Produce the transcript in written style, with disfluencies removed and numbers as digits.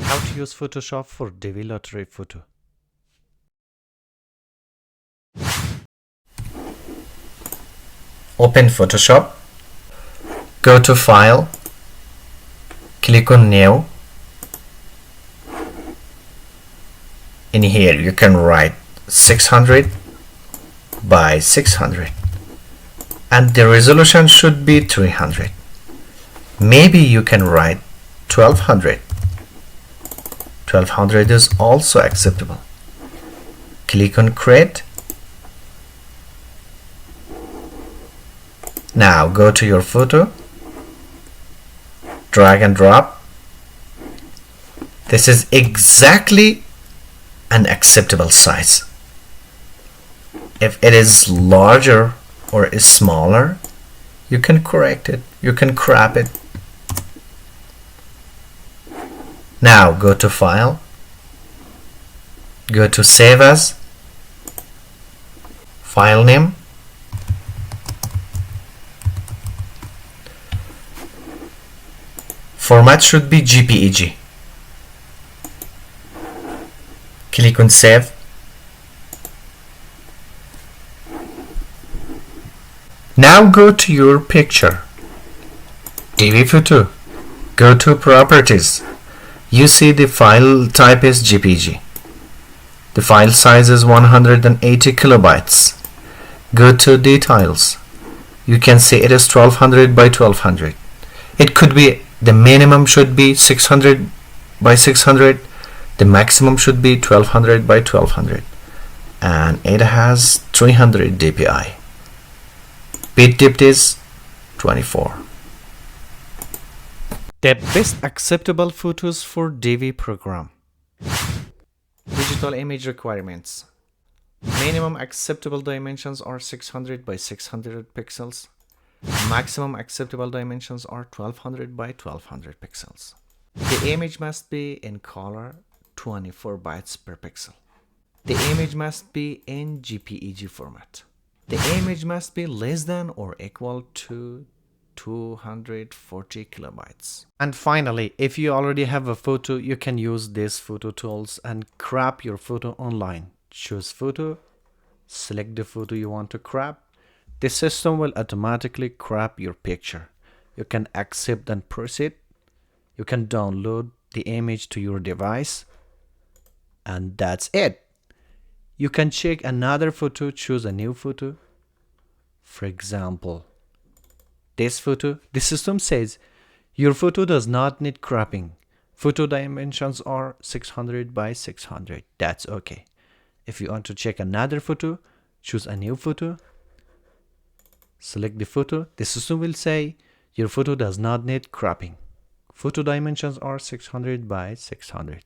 How to use Photoshop for Divi lottery photo. Open Photoshop, go to File, click on New. In here you can write 600 by 600 and the resolution should be 300. Maybe you can write 1200. 1200 is also acceptable. Click on Create. Now go to your photo, drag and drop. This is exactly an acceptable size. If it is larger or is smaller, you can correct it, you can crop it. Now go to File, go to Save As, File Name, format should be JPEG. Click on Save. Now go to your picture, Divi photo, go to Properties. You see the file type is JPG. The file size is 180 kilobytes. Go to Details. You can see it is 1200 by 1200. It could be, the minimum should be 600 by 600. The maximum should be 1200 by 1200. And it has 300 dpi. Bit depth is 24. The best acceptable photos for Divi program. Digital image requirements. Minimum acceptable dimensions are 600 by 600 pixels. Maximum acceptable dimensions are 1200 by 1200 pixels. The image must be in color, 24 bytes per pixel. The image must be in JPEG format. The image must be less than or equal to 240 kilobytes. And finally, if you already have a photo, you can use these photo tools and crop your photo online. Choose photo, select the photo you want to crop. The system will automatically crop your picture. You can accept and proceed. You can download the image to your device. And that's it. You can check another photo, choose a new photo. For example, this photo, the system says your photo does not need cropping. Photo dimensions are 600 by 600. That's okay. If you want to check another photo, choose a new photo. Select the photo. The system will say your photo does not need cropping. Photo dimensions are 600 by 600.